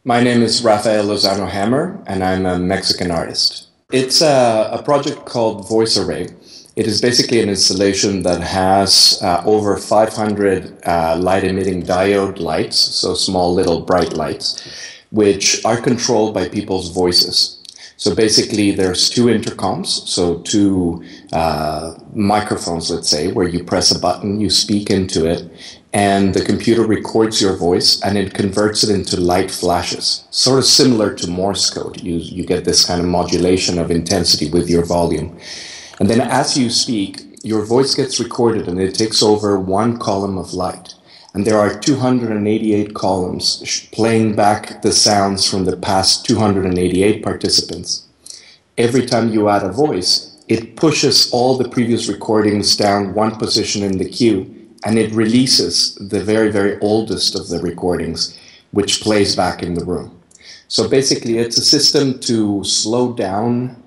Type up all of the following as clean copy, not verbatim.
My name is Rafael Lozano-Hemmer, and I'm a Mexican artist. It's a project called Voice Array. It is basically an installation that has over 500 light-emitting diode lights, so small little bright lights, which are controlled by people's voices. So basically there's two intercoms, so two microphones, let's say, where you press a button, you speak into it, and the computer records your voice and it converts it into light flashes. Sort of similar to Morse code. You get this kind of modulation of intensity with your volume. And then as you speak, your voice gets recorded and it takes over one column of light. And there are 288 columns playing back the sounds from the past 288 participants. Every time you add a voice, it pushes all the previous recordings down one position in the queue, and it releases the very, very oldest of the recordings, which plays back in the room. So basically, it's a system to slow down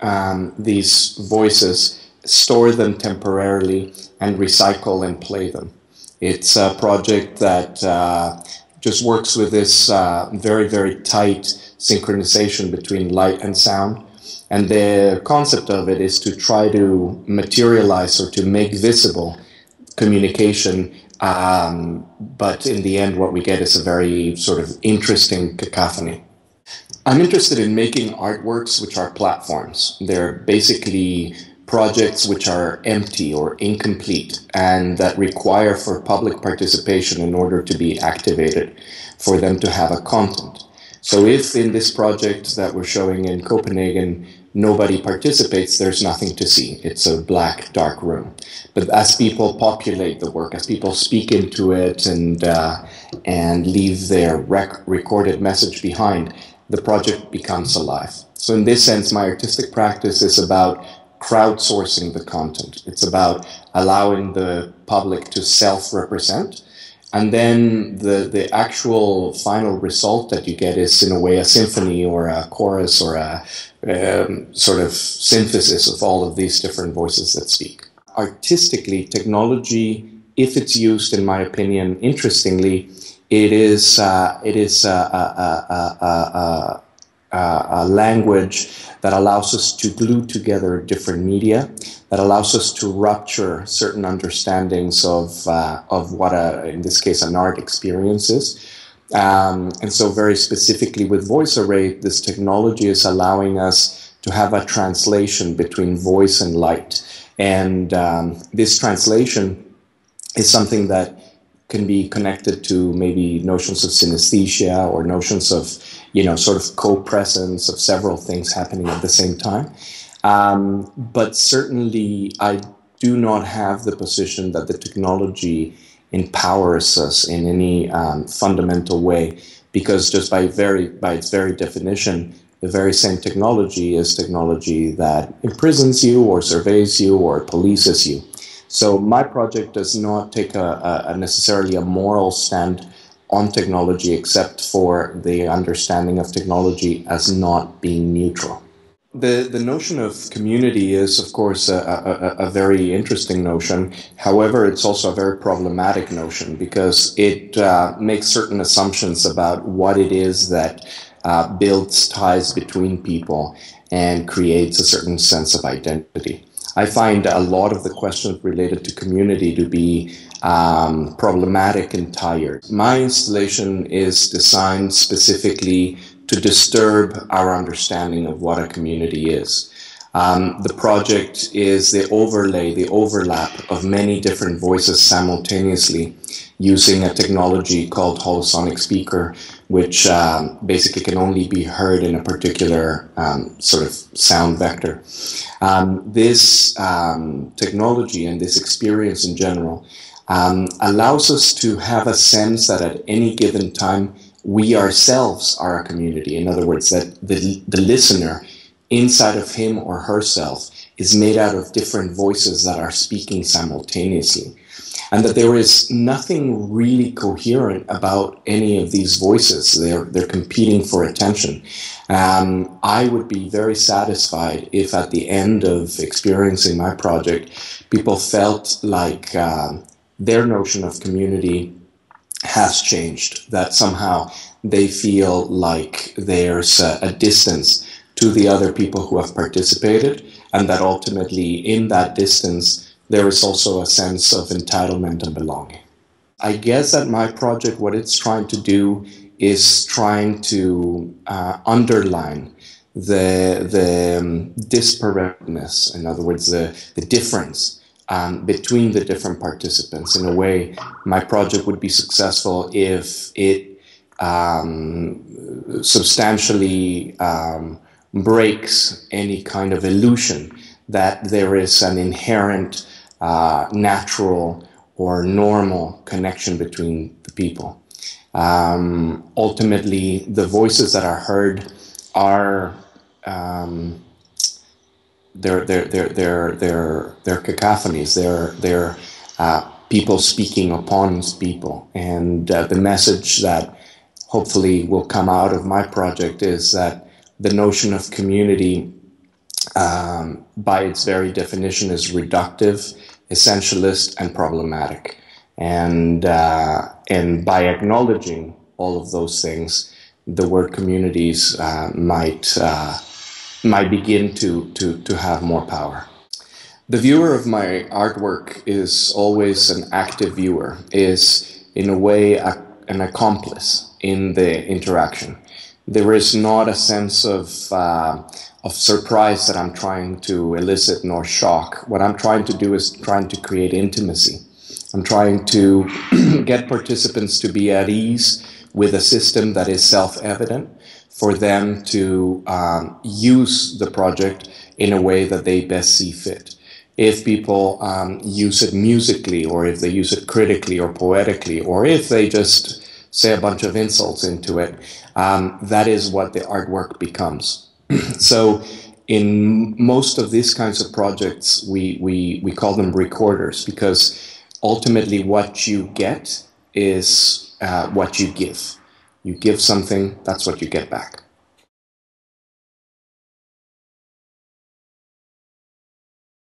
these voices, store them temporarily, and recycle and play them. It's a project that just works with this very, very tight synchronization between light and sound. And the concept of it is to try to materialize or to make visible communication, but in the end what we get is a very sort of interesting cacophony. I'm interested in making artworks which are platforms. They're basically projects which are empty or incomplete and that require for public participation in order to be activated, for them to have a content. So if in this project that we're showing in Copenhagen, nobody participates, there's nothing to see. It's a black, dark room. But as people populate the work, as people speak into it and leave their recorded message behind, the project becomes alive. So in this sense, my artistic practice is about crowdsourcing the content. It's about allowing the public to self-represent. And then the actual final result that you get is, in a way, a symphony or a chorus or a sort of synthesis of all of these different voices that speak. Artistically, technology, if it's used, in my opinion, interestingly, it is a language that allows us to glue together different media, that allows us to rupture certain understandings of what, in this case, an art experience is. And so very specifically with Voice Array, this technology is allowing us to have a translation between voice and light. And this translation is something that can be connected to maybe notions of synesthesia or notions of, sort of co-presence of several things happening at the same time. But certainly I do not have the position that the technology empowers us in any fundamental way, because just by its very definition, the very same technology is technology that imprisons you or surveys you or polices you. So my project does not take necessarily a moral stand on technology, except for the understanding of technology as not being neutral. The notion of community is, of course, a very interesting notion. However, it's also a very problematic notion, because it makes certain assumptions about what it is that builds ties between people and creates a certain sense of identity. I find a lot of the questions related to community to be problematic and tired. My installation is designed specifically to disturb our understanding of what a community is. The project is the overlay, the overlap of many different voices simultaneously using a technology called holosonic speaker, which basically can only be heard in a particular sort of sound vector. This technology and this experience in general allows us to have a sense that at any given time we ourselves are a community. In other words, that the listener inside of him or herself is made out of different voices that are speaking simultaneously. And that there is nothing really coherent about any of these voices. They're competing for attention. I would be very satisfied if at the end of experiencing my project, people felt like their notion of community has changed, that somehow they feel like there's a distance to the other people who have participated, and that ultimately in that distance there is also a sense of entitlement and belonging. I guess that my project, what it's trying to do is trying to underline the disparateness, in other words, the difference between the different participants. In a way, my project would be successful if it substantially breaks any kind of illusion that there is an inherent natural or normal connection between the people. Ultimately, the voices that are heard are they're cacophonies. They're people speaking upon people, and the message that hopefully will come out of my project is that the notion of community, by its very definition, is reductive, essentialist, and problematic. And by acknowledging all of those things, the word communities might begin to have more power. The viewer of my artwork is always an active viewer, is in a way an accomplice in the interaction. There is not a sense of surprise that I'm trying to elicit, nor shock. What I'm trying to do is trying to create intimacy. I'm trying to get participants to be at ease with a system that is self-evident, for them to use the project in a way that they best see fit. If people use it musically, or if they use it critically or poetically, or if they just say a bunch of insults into it, that is what the artwork becomes. So in most of these kinds of projects, we call them recorders, because ultimately what you get is what you give. You give something, that's what you get back.